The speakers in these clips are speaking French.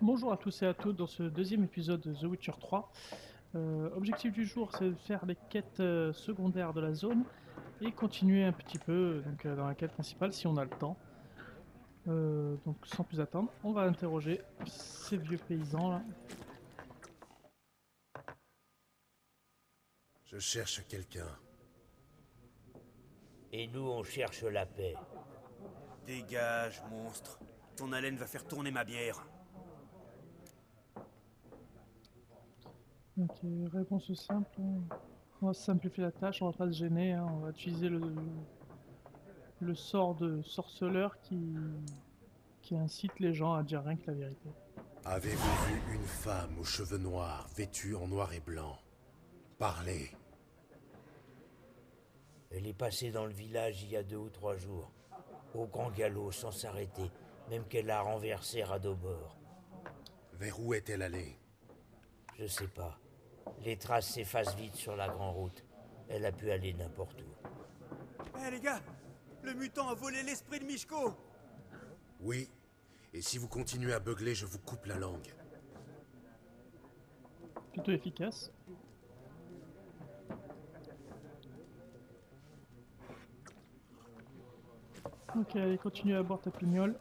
Bonjour à tous et à toutes dans ce deuxième épisode de The Witcher 3. Objectif du jour, c'est de faire les quêtes secondaires de la zone et continuer un petit peu dans la quête principale si on a le temps. Donc sans plus attendre, on va interroger ces vieux paysans là. Je cherche quelqu'un. Et nous, on cherche la paix. Dégage, monstre. Ton haleine va faire tourner ma bière. Ok, réponse simple. On va simplifier la tâche, on va pas se gêner, hein, on va utiliser le sort de sorceleur qui incite les gens à dire rien que la vérité. Avez-vous vu une femme aux cheveux noirs, vêtue en noir et blanc? Parlez. Elle est passée dans le village il y a 2 ou 3 jours. Au grand galop, sans s'arrêter. Même qu'elle a renversé Radobor. Vers où est-elle allée? Je sais pas. Les traces s'effacent vite sur la grande route. Elle a pu aller n'importe où. Eh les gars, le mutant a volé l'esprit de Mishko. Oui. Et si vous continuez à beugler, je vous coupe la langue. Plutôt efficace. Ok, allez, continue à boire ta pignole.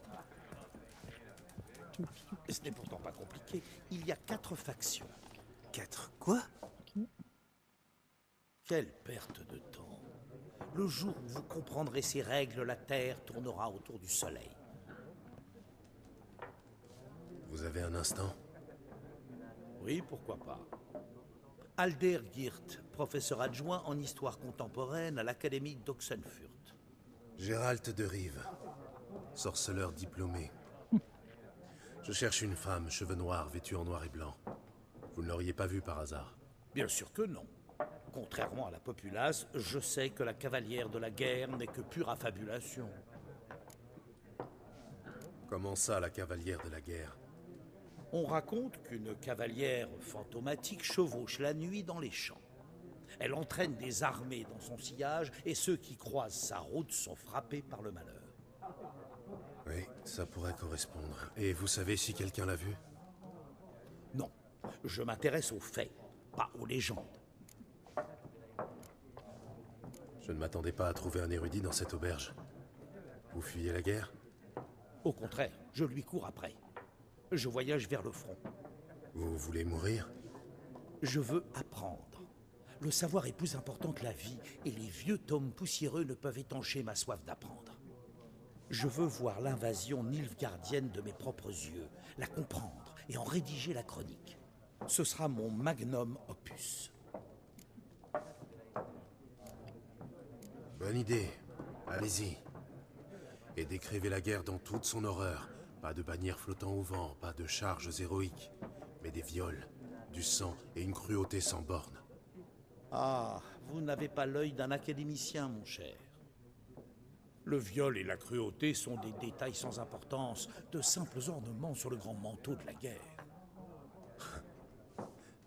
Ce n'est pourtant pas compliqué. Il y a 4 factions. 4 quoi? Ok. Quelle perte de temps. Le jour où vous comprendrez ces règles, la Terre tournera autour du Soleil. Vous avez un instant? Oui, pourquoi pas. Alder Geert, professeur adjoint en histoire contemporaine à l'Académie d'Oxenfurt. Gérald de Rive, sorceleur diplômé. Je cherche une femme, cheveux noirs, vêtue en noir et blanc. Vous ne l'auriez pas vue par hasard? Bien sûr que non. Contrairement à la populace, je sais que la cavalière de la guerre n'est que pure affabulation. Comment ça, la cavalière de la guerre? On raconte qu'une cavalière fantomatique chevauche la nuit dans les champs. Elle entraîne des armées dans son sillage et ceux qui croisent sa route sont frappés par le malheur. Oui, ça pourrait correspondre. Et vous savez si quelqu'un l'a vue? Non, je m'intéresse aux faits, pas aux légendes. Je ne m'attendais pas à trouver un érudit dans cette auberge. Vous fuyez la guerre? Au contraire, je lui cours après. Je voyage vers le front. Vous voulez mourir? Je veux apprendre. Le savoir est plus important que la vie, et les vieux tomes poussiéreux ne peuvent étancher ma soif d'apprendre. Je veux voir l'invasion nilfgaardienne de mes propres yeux, la comprendre et en rédiger la chronique. Ce sera mon magnum opus. Bonne idée. Allez-y. Et décrivez la guerre dans toute son horreur. Pas de bannières flottant au vent, pas de charges héroïques, mais des viols, du sang et une cruauté sans borne. Ah, vous n'avez pas l'œil d'un académicien, mon cher. Le viol et la cruauté sont des détails sans importance, de simples ornements sur le grand manteau de la guerre.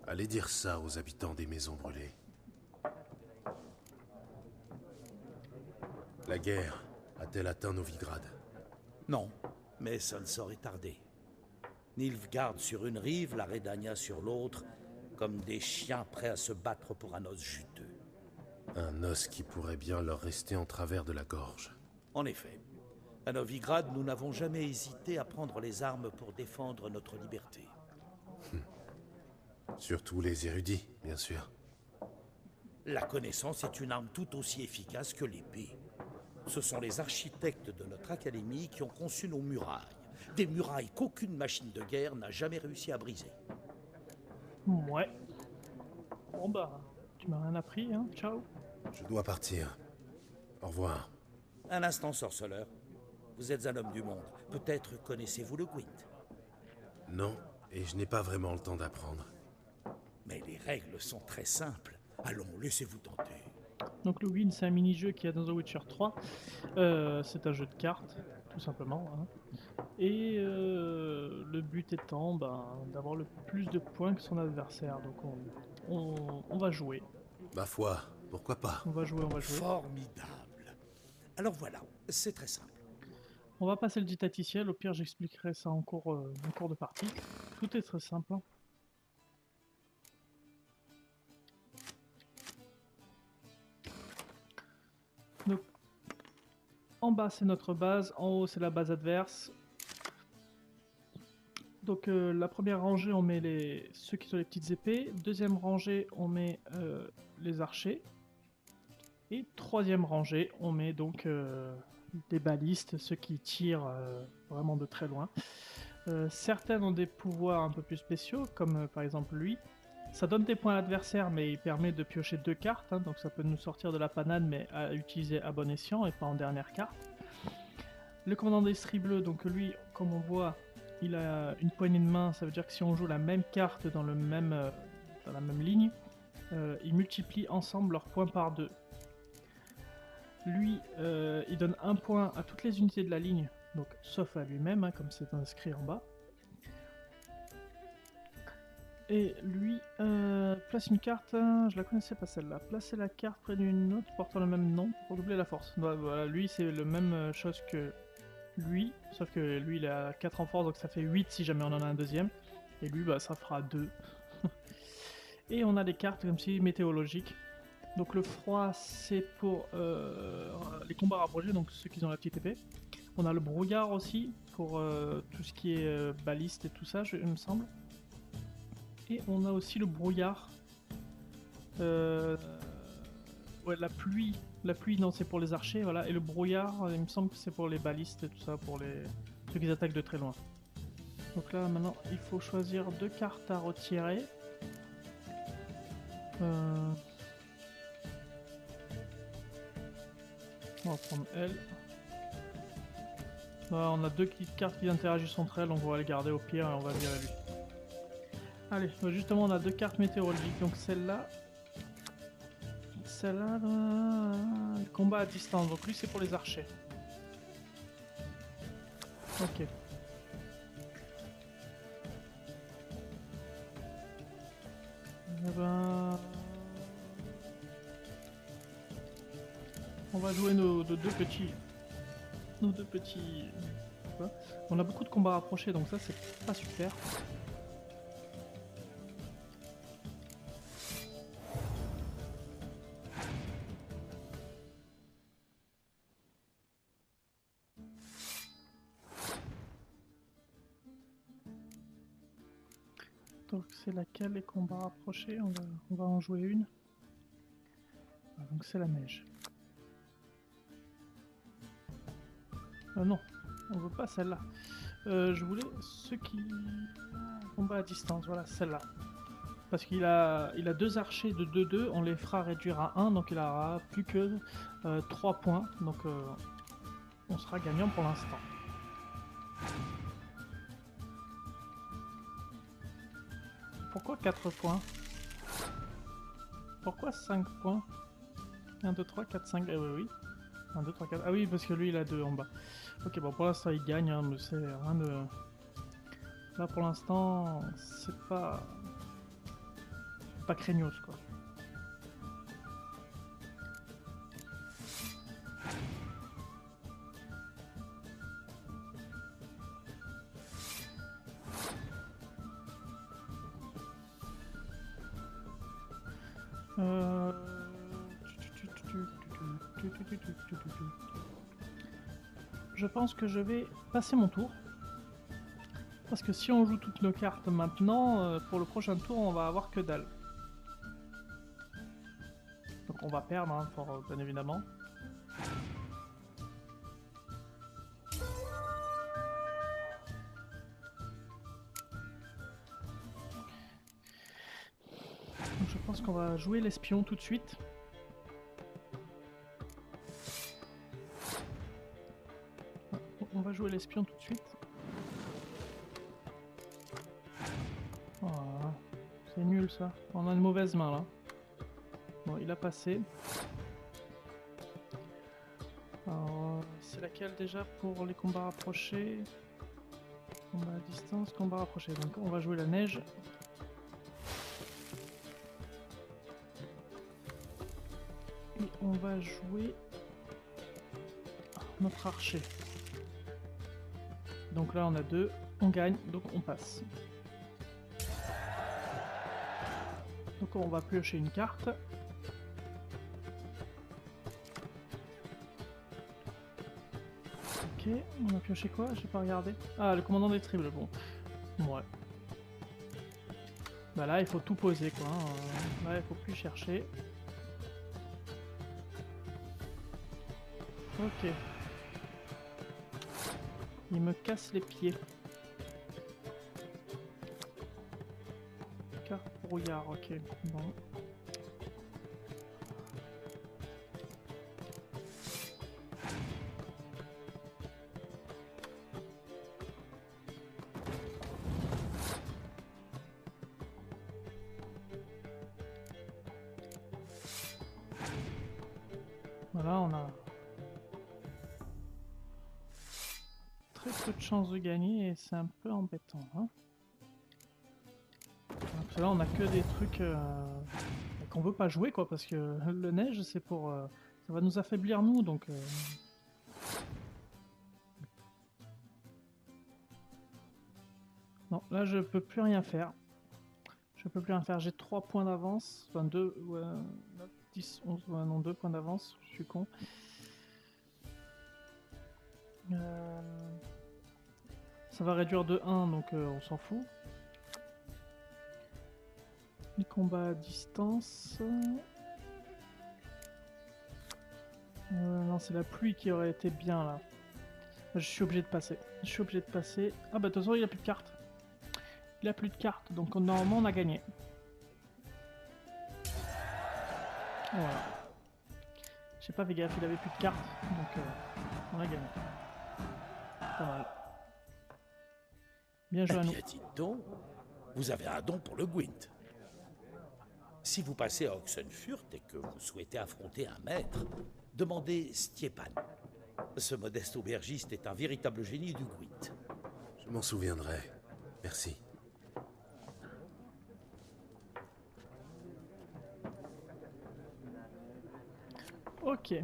Allez dire ça aux habitants des maisons brûlées. La guerre a-t-elle atteint Novigrad? Non, mais ça ne saurait tarder. Nilfgaard sur une rive, la Redania sur l'autre, comme des chiens prêts à se battre pour un os juteux. Un os qui pourrait bien leur rester en travers de la gorge. En effet, à Novigrad, nous n'avons jamais hésité à prendre les armes pour défendre notre liberté. Surtout les érudits, bien sûr. La connaissance est une arme tout aussi efficace que l'épée. Ce sont les architectes de notre académie qui ont conçu nos murailles. Des murailles qu'aucune machine de guerre n'a jamais réussi à briser. Ouais. Bon bah, tu m'as rien appris, hein. Ciao. Je dois partir. Au revoir. Un instant, sorceleur. Vous êtes un homme du monde. Peut-être connaissez-vous le Gwent. Non, et je n'ai pas vraiment le temps d'apprendre. Mais les règles sont très simples. Allons, laissez-vous tenter. Donc le Win, c'est un mini-jeu qu'il y a dans The Witcher 3. C'est un jeu de cartes, tout simplement, hein. Et le but étant d'avoir le plus de points que son adversaire. Donc on va jouer. Ma foi, pourquoi pas? On va jouer. Formidable. Alors voilà, c'est très simple. On va passer le didacticiel, au pire j'expliquerai ça en cours de partie. Tout est très simple. Hein. Donc, en bas c'est notre base, en haut c'est la base adverse. Donc la première rangée on met ceux qui sont les petites épées, deuxième rangée on met les archers, et troisième rangée on met donc des balistes, ceux qui tirent vraiment de très loin. Certaines ont des pouvoirs un peu plus spéciaux, comme par exemple lui. Ça donne des points à l'adversaire, mais il permet de piocher 2 cartes, hein, donc ça peut nous sortir de la panade, mais à utiliser à bon escient et pas en dernière carte. Le commandant d'Estrie Bleue, donc lui, comme on voit, il a une poignée de main, ça veut dire que si on joue la même carte dans la même ligne, ils multiplient ensemble leurs points par 2. Lui, il donne 1 point à toutes les unités de la ligne, donc sauf à lui-même, hein, comme c'est inscrit en bas. Et lui, place une carte, je la connaissais pas celle-là, placer la carte près d'une autre portant le même nom pour doubler la force. Voilà, lui c'est le même chose que lui, sauf que lui il a 4 en force, donc ça fait 8 si jamais on en a un deuxième. Et lui, bah, ça fera 2. Et on a des cartes comme si météorologiques. Donc le froid c'est pour les combats rapprochés, donc ceux qui ont la petite épée. On a le brouillard aussi pour tout ce qui est baliste et tout ça, il me semble. Et on a aussi le brouillard. Ouais, la pluie non, c'est pour les archers, voilà. Et le brouillard, il me semble que c'est pour les balistes et tout ça, pour ceux qui attaquent de très loin. Donc là, maintenant, il faut choisir 2 cartes à retirer. On va prendre elle. Là, on a 2 cartes qui interagissent entre elles, donc on va les garder au pire et on va virer lui. Allez, justement on a 2 cartes météorologiques, donc celle-là, combat à distance, donc lui c'est pour les archers. Ok. Eh ben... On va jouer nos deux petits... On a beaucoup de combats rapprochés, donc ça c'est pas super. Donc c'est laquelle les combats rapprochés, on va en jouer une. Donc c'est la neige. Non, on veut pas celle-là. Je voulais ceux qui... Combat à distance, voilà celle-là. Parce qu'il a 2 archers de 2-2, on les fera réduire à 1, donc il aura plus que 3 points. Donc on sera gagnant pour l'instant. Pourquoi 4 points? Pourquoi 5 points? 1, 2, 3, 4, 5, oui. 1, 2, 3, 4... Ah oui, parce que lui il a 2 en bas. Ok, bon pour l'instant il gagne, hein, mais c'est rien de... Là pour l'instant, c'est pas craignos quoi. Je pense que je vais passer mon tour. Parce que si on joue toutes nos cartes maintenant, pour le prochain tour, on va avoir que dalle. Donc on va perdre, hein, fort bien évidemment. Donc je pense qu'on va jouer l'espion tout de suite. On va jouer l'espion tout de suite. Oh, c'est nul ça. On a une mauvaise main là. Bon, il a passé. Alors, c'est laquelle déjà pour les combats rapprochés? Combat à distance, combat rapproché. Donc on va jouer la neige. Et on va jouer notre archer. donc là on a 2, on gagne, donc on passe. Donc on va piocher une carte. Ok, on a pioché quoi? J'ai pas regardé. Ah, le commandant des tribbles, bon. Ouais. Bah là, il faut tout poser, quoi. Hein. Là, il faut plus chercher. Ok. Il me casse les pieds. Carte brouillard, ok. Bon. Voilà, on a très peu de chances de gagner et c'est un peu embêtant. Hein. Parce que là, on a que des trucs qu'on veut pas jouer, quoi, parce que le neige, c'est pour, ça va nous affaiblir nous, donc. Non, là, je peux plus rien faire. Je peux plus rien faire. J'ai 3 points d'avance, enfin 2, 10, 11, ouais, non 2 points d'avance. Je suis con. Ça va réduire de 1, donc on s'en fout. Les combats à distance. Non, c'est la pluie qui aurait été bien là. Je suis obligé de passer. Je suis obligé de passer. Ah bah de toute façon, il a plus de cartes. Il a plus de cartes, donc normalement on a gagné. Voilà. J'ai pas fait gaffe, il avait plus de cartes, donc on a gagné. Pas mal. Bien joué à nous. Eh bien, dites donc, vous avez un don pour le Gwent. Si vous passez à Oxenfurt et que vous souhaitez affronter un maître, demandez Stjepan. Ce modeste aubergiste est un véritable génie du Gwent. Je m'en souviendrai. Merci. Ok.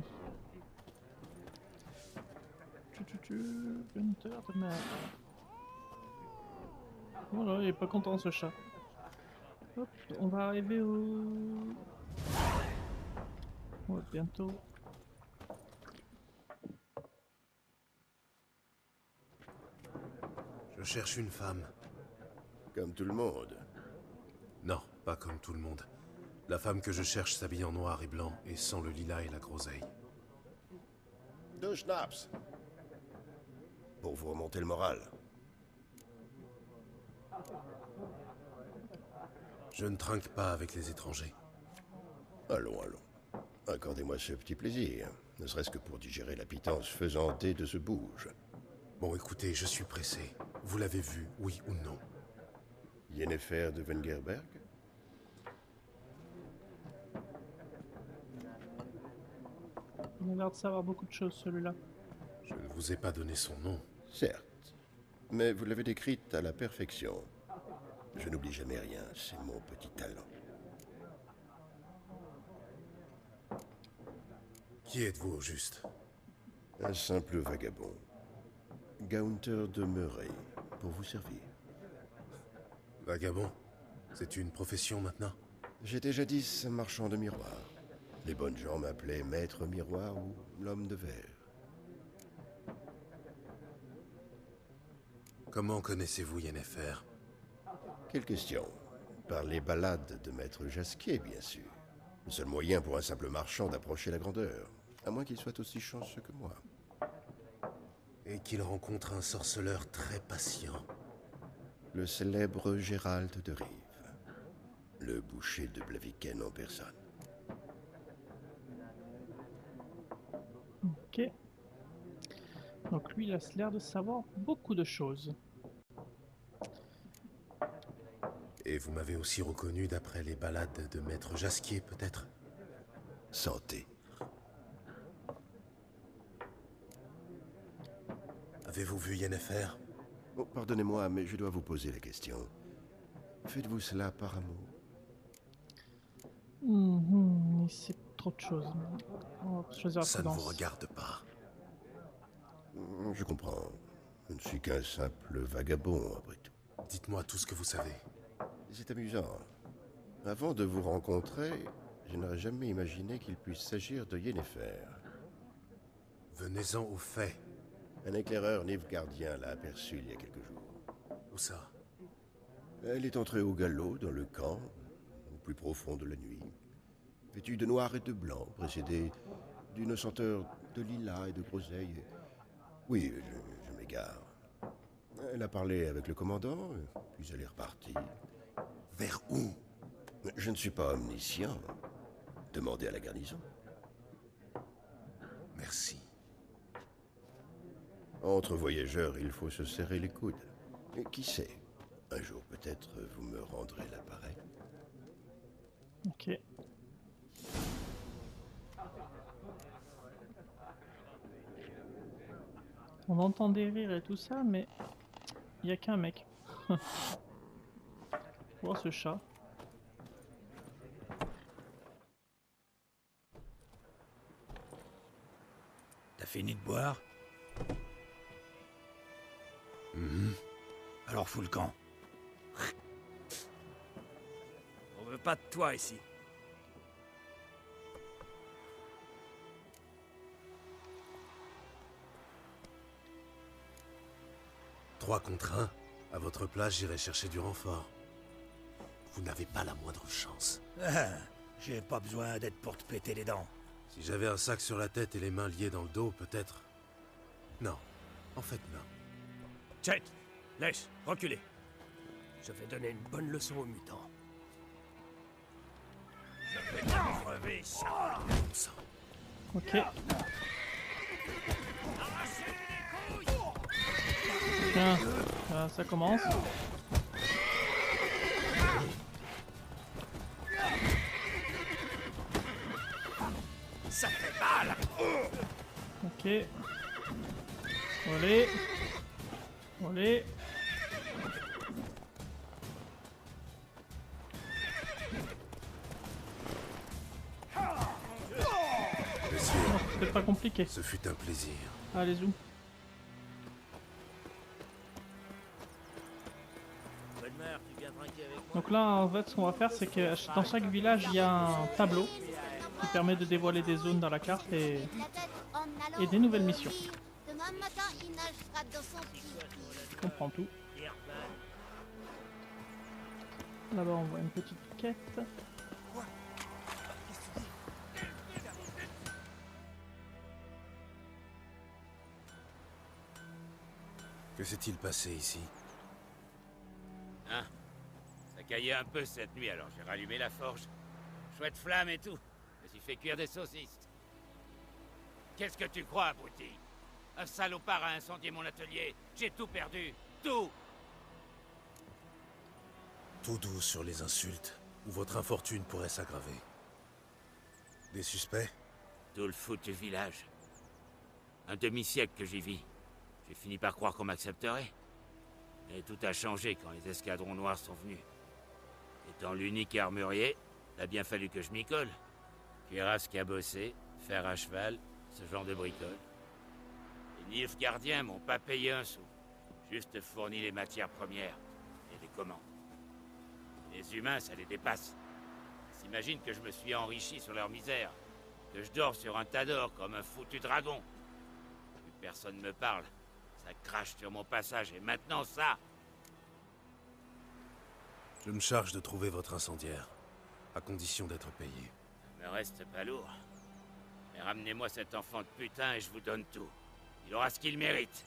Hunter de mer. Voilà, il est pas content ce chat. Hop, on va arriver au... Ouais, bientôt. Je cherche une femme. Comme tout le monde. Non, pas comme tout le monde. La femme que je cherche s'habille en noir et blanc et sans le lilas et la groseille. 2 schnapps. Pour vous remonter le moral. Je ne trinque pas avec les étrangers. Allons, allons. Accordez-moi ce petit plaisir, ne serait-ce que pour digérer la pitance faisandée de ce bouge. Bon, écoutez, je suis pressé. Vous l'avez vu, oui ou non? Yennefer de Wengerberg? Il a l'air de savoir beaucoup de choses celui-là. Je ne vous ai pas donné son nom. Certes. Mais vous l'avez décrite à la perfection. Je n'oublie jamais rien, c'est mon petit talent. Qui êtes-vous au juste? Un simple vagabond. Gaunter de Murray, pour vous servir. Vagabond? C'est une profession maintenant? J'étais jadis marchand de miroirs. Les bonnes gens m'appelaient Maître Miroir ou l'Homme de Verre. Comment connaissez-vous Yennefer? Quelle question? Par les ballades de Maître Jasquier, bien sûr. Le seul moyen pour un simple marchand d'approcher la grandeur, à moins qu'il soit aussi chanceux que moi. Et qu'il rencontre un sorceleur très patient. Le célèbre Gérald de Rive. Le boucher de Blaviken en personne. Ok. Donc lui, il a l'air de savoir beaucoup de choses. Et vous m'avez aussi reconnu d'après les ballades de Maître Jasquier, peut-être? Santé. Avez-vous vu Yennefer? Oh, pardonnez-moi, mais je dois vous poser la question. Faites-vous cela par amour? C'est trop de choses. On va choisir la Ça ne vous prudence. regarde pas. Je comprends. Je ne suis qu'un simple vagabond, après tout. Dites-moi tout ce que vous savez. C'est amusant. Avant de vous rencontrer, je n'aurais jamais imaginé qu'il puisse s'agir de Yennefer. Venez-en aux faits. Un éclaireur nilfgaardien l'a aperçue il y a quelques jours. Où ça? Elle est entrée au galop, dans le camp, au plus profond de la nuit, vêtue de noir et de blanc, précédée d'une senteur de lilas et de groseille. Oui, je m'égare. Elle a parlé avec le commandant, puis elle est repartie. Vers où? Je ne suis pas omniscient. Demandez à la garnison. Merci. Entre voyageurs, il faut se serrer les coudes. Et qui sait, un jour peut-être vous me rendrez l'appareil. Ok. On entend des rires et tout ça, mais il n'y a qu'un mec. Oh, ce chat. T'as fini de boire? Alors fous le camp. On veut pas de toi ici. Trois contre un. À votre place, j'irai chercher du renfort. Vous n'avez pas la moindre chance. Ah, j'ai pas besoin d'être pour te péter les dents. Si j'avais un sac sur la tête et les mains liées dans le dos, peut-être. Non. En fait, non. Chet, laisse, reculez. Je vais donner une bonne leçon aux mutants. Je vais te crever, ça. Bon sang. Ok. Tiens, ça commence. Ça fait mal. Ok. Allez. Allez. Messieurs, C'est pas compliqué. ce fut un plaisir. Allez, zoom. Donc là, en fait, ce qu'on va faire, c'est que dans chaque village, il y a un tableau qui permet de dévoiler des zones dans la carte et des nouvelles missions. Demain matin, il nagera dans son puits. Je comprends tout. Là-bas, on voit une petite quête. Que s'est-il passé ici? Hein? Ça caillait un peu cette nuit, alors j'ai rallumé la forge. Chouette flamme et tout. Je me suis fait cuire des saucisses. Qu'est-ce que tu crois, abruti? Un salopard a incendié mon atelier. J'ai tout perdu. Tout! Tout doux sur les insultes, ou votre infortune pourrait s'aggraver. Des suspects? Tout le foutu village. Un demi-siècle que j'y vis. J'ai fini par croire qu'on m'accepterait. Mais tout a changé quand les escadrons noirs sont venus. Étant l'unique armurier, il a bien fallu que je m'y colle. Cuirasse à bosser, fer à cheval, ce genre de bricole. Les nilfgaardiens m'ont pas payé un sou. Juste fourni les matières premières et les commandes. Les humains, ça les dépasse. Ils s'imaginent que je me suis enrichi sur leur misère. Que je dors sur un tas d'or comme un foutu dragon. Plus personne me parle. Ça crache sur mon passage et maintenant ça. Je me charge de trouver votre incendiaire, à condition d'être payé. Ça me reste pas lourd. Mais ramenez-moi cet enfant de putain et je vous donne tout. Il aura ce qu'il mérite.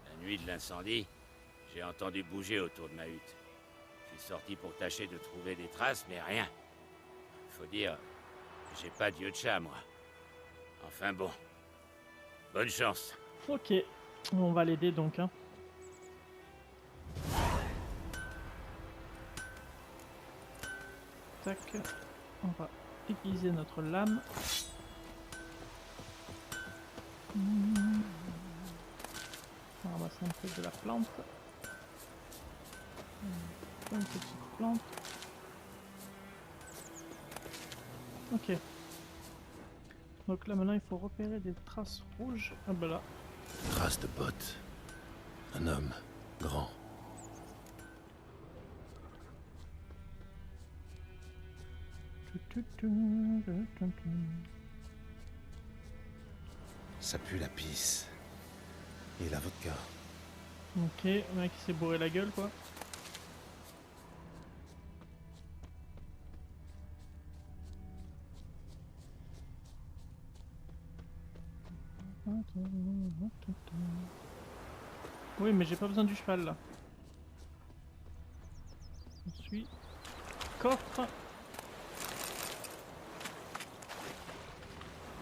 La nuit de l'incendie, j'ai entendu bouger autour de ma hutte. Je suis sorti pour tâcher de trouver des traces, mais rien. Faut dire, j'ai pas d'yeux de chat, moi. Enfin bon. Bonne chance. Ok. On va l'aider donc. Hein. Tac. On va aiguiser notre lame. On va ramasser un peu de la plante. Une petite plante. Ok. Donc là maintenant il faut repérer des traces rouges. Ah bah là. Traces de bottes. Un homme, grand. Ça pue la pisse. Et la vodka. Ok, le mec il s'est bourré la gueule quoi. Oui, mais j'ai pas besoin du cheval là. Je suis coffre.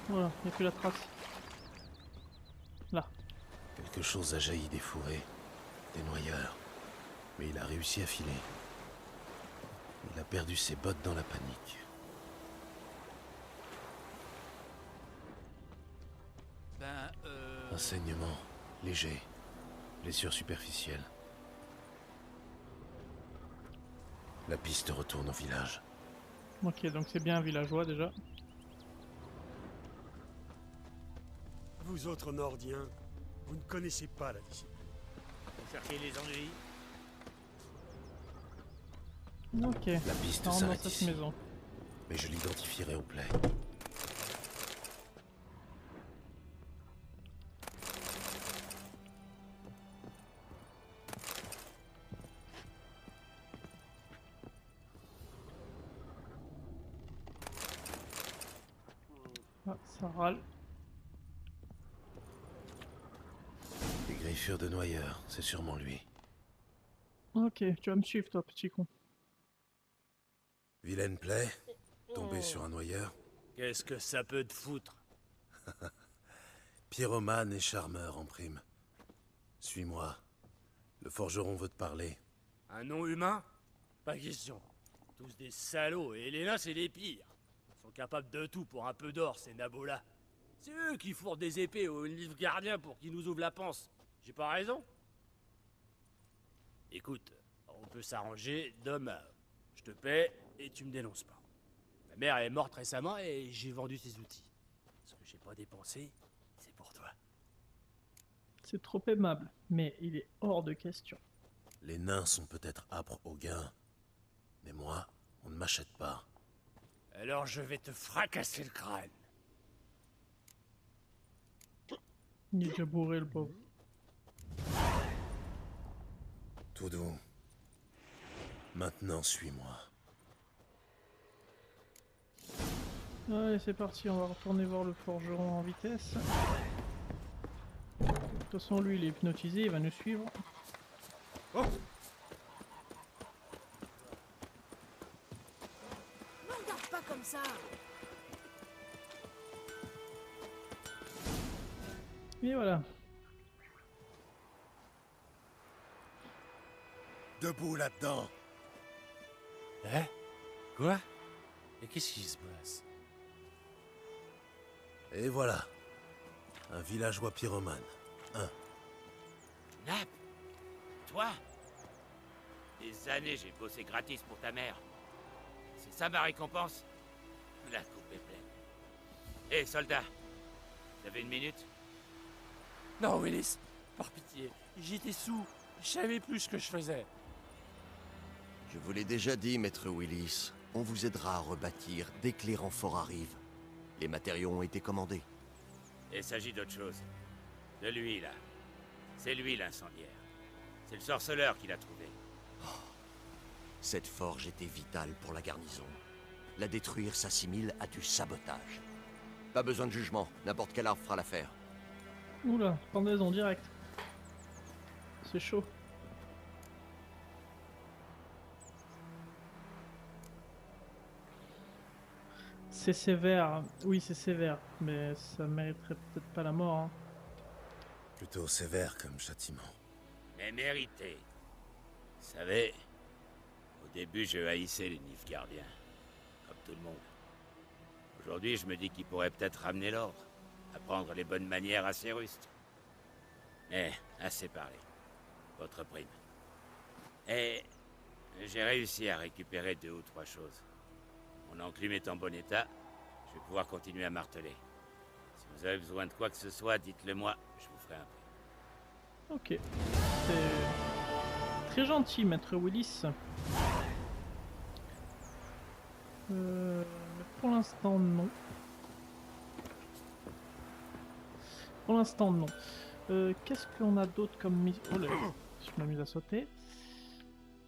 Voilà, il n'y a plus la trace. Là. Quelque chose a jailli des fourrés, des noyeurs. Mais il a réussi à filer. Il a perdu ses bottes dans la panique. Un saignement léger, blessure superficielle. La piste retourne au village. Ok, donc c'est bien un villageois déjà. Vous autres Nordiens, vous ne connaissez pas la discipline. Vous cherchez les ennuis? Ok, La piste ça rentre dans s'arrête cette ici. maison. Mais je l'identifierai au plaid. Ah, ça râle. Des griffures de noyeurs, c'est sûrement lui. Ok, tu vas me suivre toi, petit con. Vilaine plaie, tombé sur un noyeur. Qu'est-ce que ça peut te foutre? Pyromane et charmeur en prime. Suis-moi. Le forgeron veut te parler. Un nom humain? Pas question. Tous des salauds, et les nains c'est les pires. Ils sont capables de tout pour un peu d'or, ces nabos-là. C'est eux qui fourrent des épées aux Nilfgaardiens pour qu'ils nous ouvrent la panse. J'ai pas raison? Écoute, on peut s'arranger demain. Je te paie et tu me dénonces pas. Ma mère est morte récemment et j'ai vendu ses outils. Ce que j'ai pas dépensé, c'est pour toi. C'est trop aimable, mais il est hors de question. Les nains sont peut-être âpres au gain. Mais moi, on ne m'achète pas. Alors je vais te fracasser le crâne. Il est déjà bourré le pauvre. Tout doux. Maintenant, suis-moi. Allez, c'est parti, on va retourner voir le forgeron en vitesse. De toute façon, lui, il est hypnotisé, il va nous suivre. Oh! Ne regarde pas comme ça. Et voilà. Debout là-dedans. Hein? Quoi? Et qu'est-ce qui se passe? Et voilà. Un villageois pyromane. Nap? Toi? Des années j'ai bossé gratis pour ta mère. C'est ça ma récompense? La coupe est pleine. Hé, soldat, vous avez une minute? Non, Willis, par pitié, j'étais sous, je savais plus ce que je faisais. Je vous l'ai déjà dit, maître Willis. On vous aidera à rebâtir dès que les renforts arrivent. Les matériaux ont été commandés. Il s'agit d'autre chose. De lui, là. C'est lui l'incendiaire. C'est le sorceleur qui l'a trouvé. Cette forge était vitale pour la garnison. La détruire s'assimile à du sabotage. Pas besoin de jugement, n'importe quel arbre fera l'affaire. Oula, pendaison direct. C'est chaud. C'est sévère, oui c'est sévère, mais ça mériterait peut-être pas la mort. Hein. Plutôt sévère comme châtiment. Mais mérité. Vous savez, au début je haïssais les Nilfgaardiens. Comme tout le monde. Aujourd'hui je me dis qu'ils pourraient peut-être ramener l'ordre. Apprendre les bonnes manières à ces rustres. Mais, assez parlé. Votre prime. Et j'ai réussi à récupérer 2 ou 3 choses. Mon enclume est en bon état, je vais pouvoir continuer à marteler. Si vous avez besoin de quoi que ce soit, dites-le moi, je vous ferai un prix. Ok. c'est très gentil, maître Willis. Pour l'instant, non. Pour l'instant, non. Qu'est-ce qu'on a d'autre comme mise... Oh là, je m'amuse à sauter.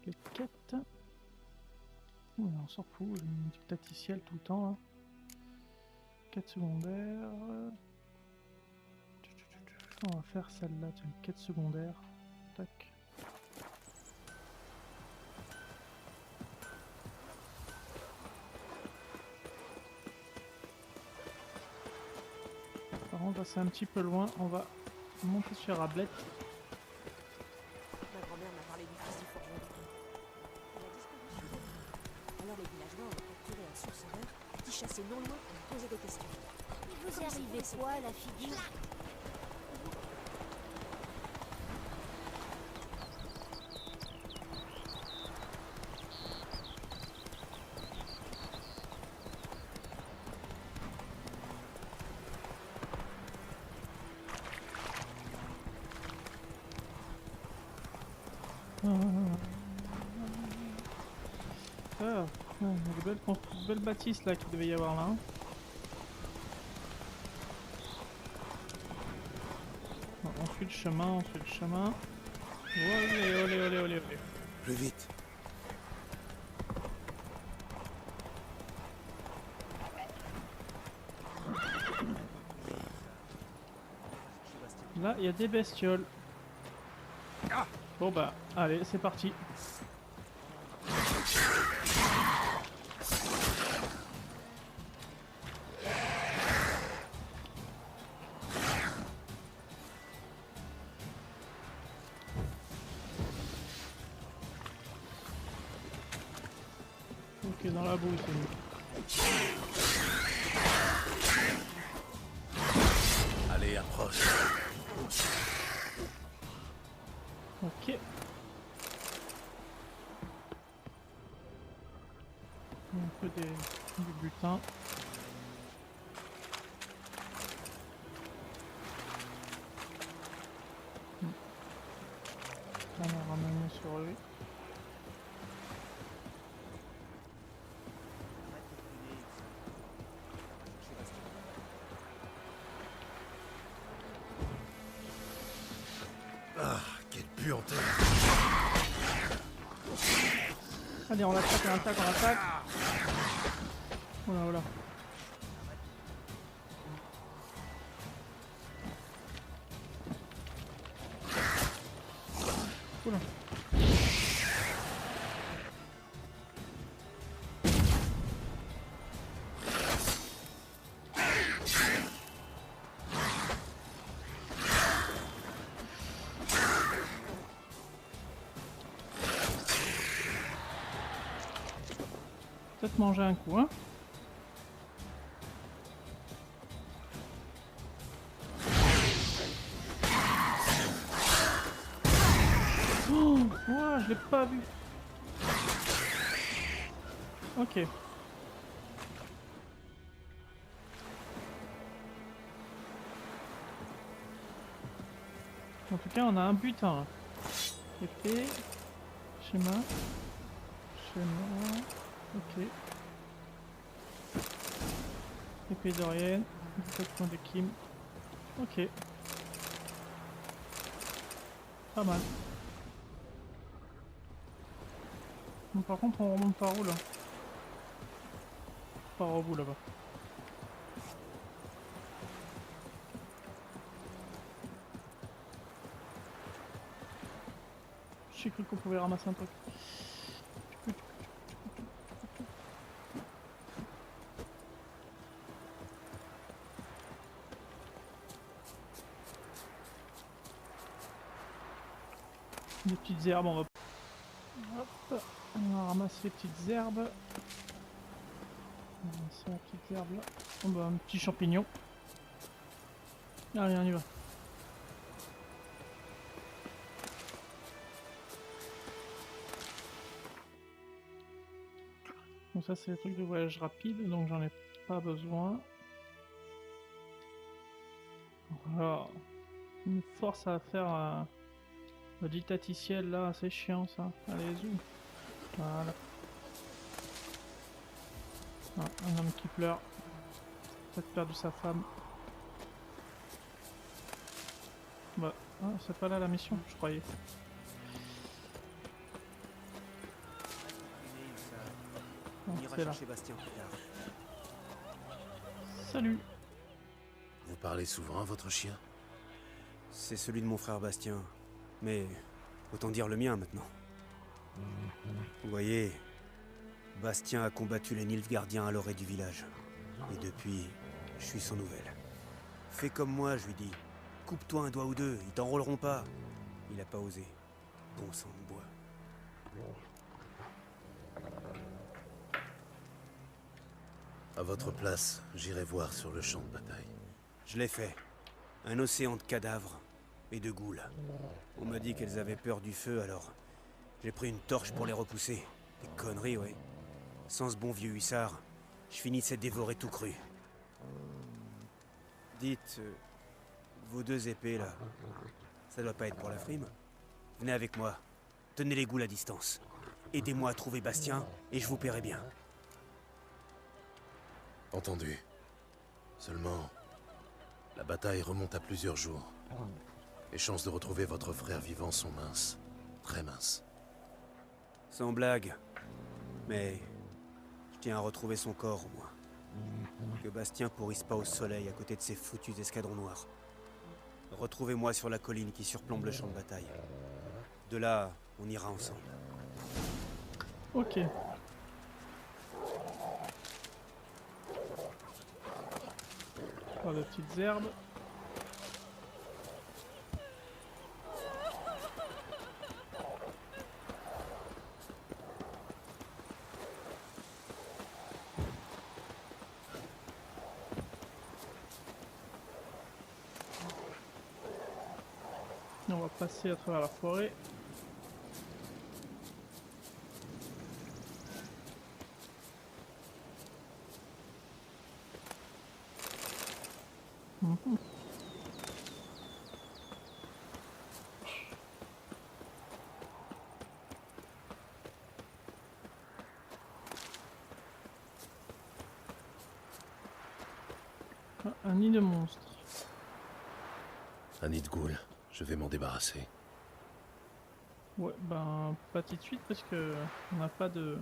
Les quêtes. Oh, on s'en fout, j'ai une dictaticielle tout le temps. Hein. Quête secondaire. On va faire celle-là, tiens, quête secondaire. Tac. Par contre, là c'est un petit peu loin, on va monter sur Rablette. Ma grand-mère m'a parlé du fils du forgeron de Guy. Il a disparu sur alors les villageois ont capturé un sorceleur qui chassait non loin pour lui poser des questions. Il vous est arrivé quoi, la figure? Une belle bâtisse là qu'il devait y avoir là. Hein. Bon, on suit le chemin, on suit le chemin. Olé, olé, olé, olé, olé. Plus vite. Là, il y a des bestioles. Bon bah, allez, c'est parti. Ok, dans la boue, c'est mieux. Allez, approche. Ok. Un peu du butin. On a ramené sur lui. Ah, quelle puanteur. Allez, on attaque, on attaque, on attaque. Voilà, voilà. Oula. Peut-être manger un coup, hein. Oh, ouais, je l'ai pas vu. Ok. En tout cas, on a un butin. Là. Épée. Schéma. Schéma. Ok. Épée d'Orienne. Détection de Kim. Ok. Pas mal. Bon, par contre, on remonte par où là? Par au bout là-bas. J'ai cru qu'on pouvait ramasser un truc. Des petites herbes, on va... Hop, on va ramasser les petites herbes. On va ramasser la petite herbe là. Oh bah, un petit champignon. Allez, on y va. Donc ça c'est le truc de voyage rapide, donc j'en ai pas besoin. Alors, une force à faire Le dictaticiel là, c'est chiant ça. Allez, zoom. Voilà. Ah, un homme qui pleure. Peut-être perdu sa femme. Bah, ah, c'est pas là la mission, je croyais. Ah, On ira c'est là. chercher Bastien plus tard. Salut. Vous parlez souvent à votre chien? C'est celui de mon frère Bastien. Mais autant dire le mien maintenant. Vous voyez, Bastien a combattu les Nilfgaardiens à l'orée du village. Et depuis, je suis sans nouvelles. Fais comme moi, je lui dis. Coupe-toi un doigt ou deux, ils t'enrôleront pas. Il a pas osé. Bon sang de bois. À votre place, j'irai voir sur le champ de bataille. Je l'ai fait. Un océan de cadavres et de goules. On m'a dit qu'elles avaient peur du feu, alors j'ai pris une torche pour les repousser. Des conneries, ouais. Sans ce bon vieux hussard, je finissais dévoré tout cru. Dites, vos deux épées là, ça doit pas être pour la frime? Venez avec moi. Tenez les goules à distance. Aidez-moi à trouver Bastien et je vous paierai bien. Entendu. Seulement, la bataille remonte à plusieurs jours. Les chances de retrouver votre frère vivant sont minces. Très minces. Sans blague. Mais je tiens à retrouver son corps au moins. Que Bastien pourrisse pas au soleil à côté de ces foutus escadrons noirs. Retrouvez-moi sur la colline qui surplombe le champ de bataille. De là, on ira ensemble. Ok. Par de petites herbes. On va passer à travers la forêt. Mhm. Ah, un nid de monstre. Un nid de ghoul. Je vais m'en débarrasser. Ouais, ben pas tout de suite parce que on n'a pas de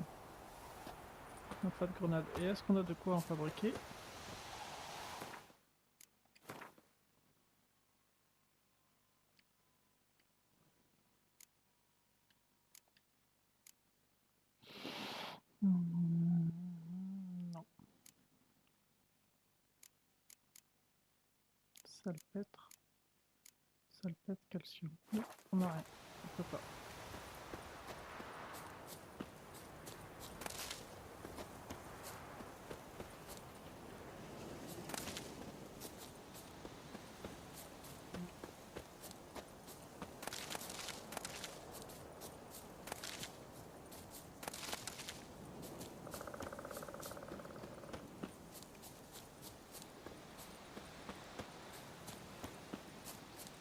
grenade. Et est-ce qu'on a de quoi en fabriquer? Non. Salpêtre. Salpêtre, calcium. Non, on n'a rien. On peut pas.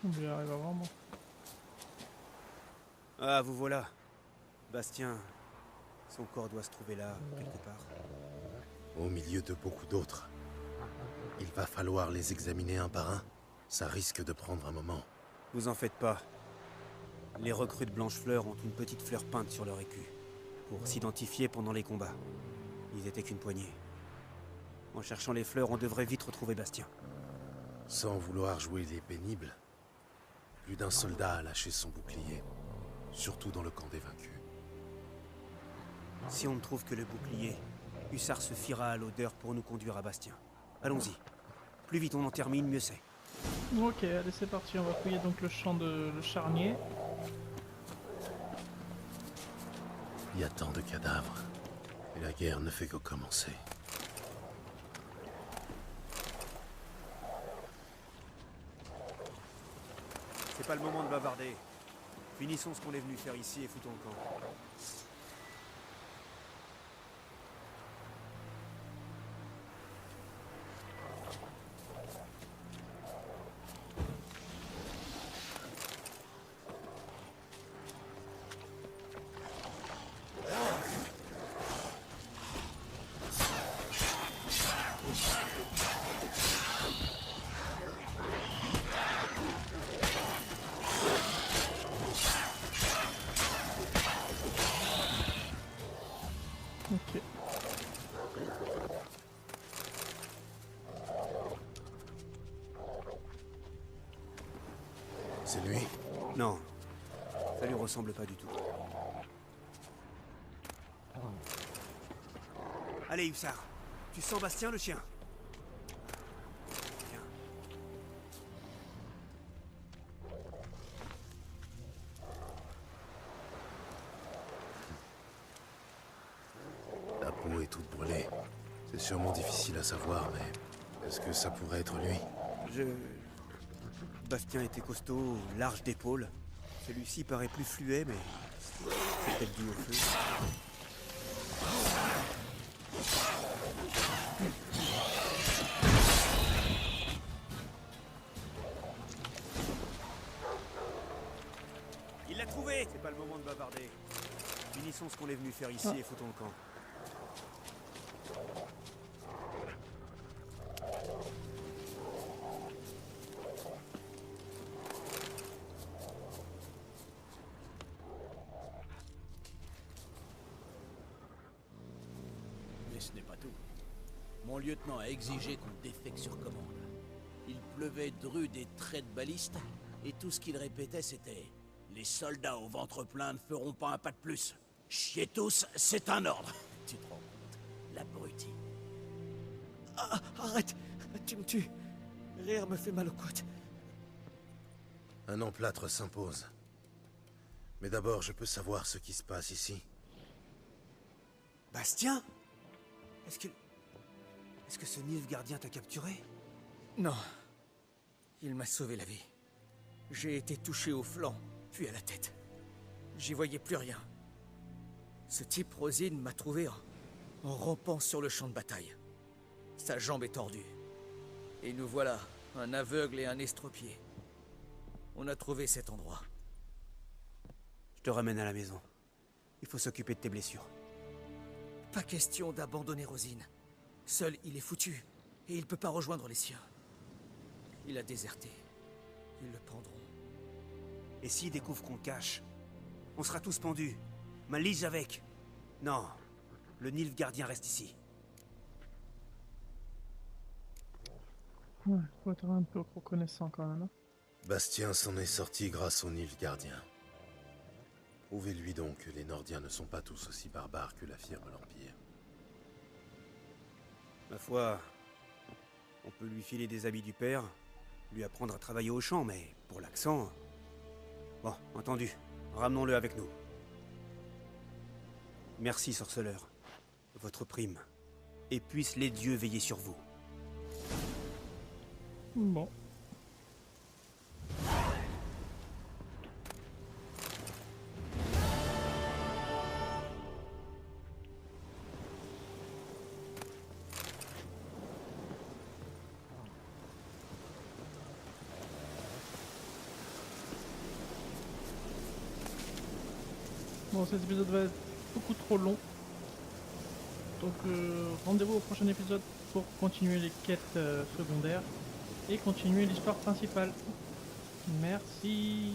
On y arrive vraiment. Ah, vous voilà. Bastien, son corps doit se trouver là, quelque part. Au milieu de beaucoup d'autres. Il va falloir les examiner un par un. Ça risque de prendre un moment. Vous en faites pas. Les recrues de Blanchefleur ont une petite fleur peinte sur leur écu, pour s'identifier pendant les combats. Ils étaient qu'une poignée. En cherchant les fleurs, on devrait vite retrouver Bastien. Sans vouloir jouer les pénibles, plus d'un soldat a lâché son bouclier. Surtout dans le camp des vaincus. Si on ne trouve que le bouclier, Hussard se fiera à l'odeur pour nous conduire à Bastien. Allons-y. Plus vite on en termine, mieux c'est. Ok, allez c'est parti, on va fouiller donc le champ de le charnier. Il y a tant de cadavres. Et la guerre ne fait que commencer. C'est pas le moment de bavarder. Finissons ce qu'on est venu faire ici et foutons le camp. Ok. C'est lui? Non, ça lui ressemble pas du tout. Allez, Hussard, tu sens Bastien, le chien? Viens. La peau est toute brûlée. C'est sûrement difficile à savoir, mais est-ce que ça pourrait être lui? Bastien était costaud, large d'épaules. Celui-ci paraît plus fluet, mais c'est peut-être dû au feu. Il l'a trouvé! C'est pas le moment de bavarder. Finissons ce qu'on est venu faire ici et foutons le camp. Mais ce n'est pas tout. Mon lieutenant a exigé qu'on défecte sur commande. Il pleuvait de rudes et traits de balistes, et tout ce qu'il répétait c'était « Les soldats au ventre plein ne feront pas un pas de plus. Chier tous, c'est un ordre. » Tu te rends compte? L'abruti. Ah, arrête! Tu me tues. Rire me fait mal aux côtes. Un emplâtre s'impose. Mais d'abord, je peux savoir ce qui se passe ici. Bastien? Est-ce que ce Nilfgaardien t'a capturé? Non. Il m'a sauvé la vie. J'ai été touché au flanc, puis à la tête. J'y voyais plus rien. Ce type Rosine m'a trouvé en rampant sur le champ de bataille. Sa jambe est tordue. Et nous voilà, un aveugle et un estropié. On a trouvé cet endroit. Je te ramène à la maison. Il faut s'occuper de tes blessures. Pas question d'abandonner Rosine. Seul, il est foutu, et il peut pas rejoindre les siens. Il a déserté. Ils le prendront. Et s'ils découvrent qu'on le cache, on sera tous pendus. Ma lige avec. Non, le Nilfgaardien reste ici. Ouais, faut être un peu reconnaissant quand même. Hein. Bastien s'en est sorti grâce au Nilfgaardien. Prouvez-lui donc que les Nordiens ne sont pas tous aussi barbares que l'affirme l'Empire. Ma foi, on peut lui filer des habits du père, lui apprendre à travailler au champ, mais pour l'accent... Bon, entendu, ramenons-le avec nous. Merci, sorceleur. Votre prime. Et puissent les dieux veiller sur vous. Bon. Bon, cet épisode va être beaucoup trop long. Donc rendez-vous au prochain épisode pour continuer les quêtes secondaires et continuer l'histoire principale. Merci.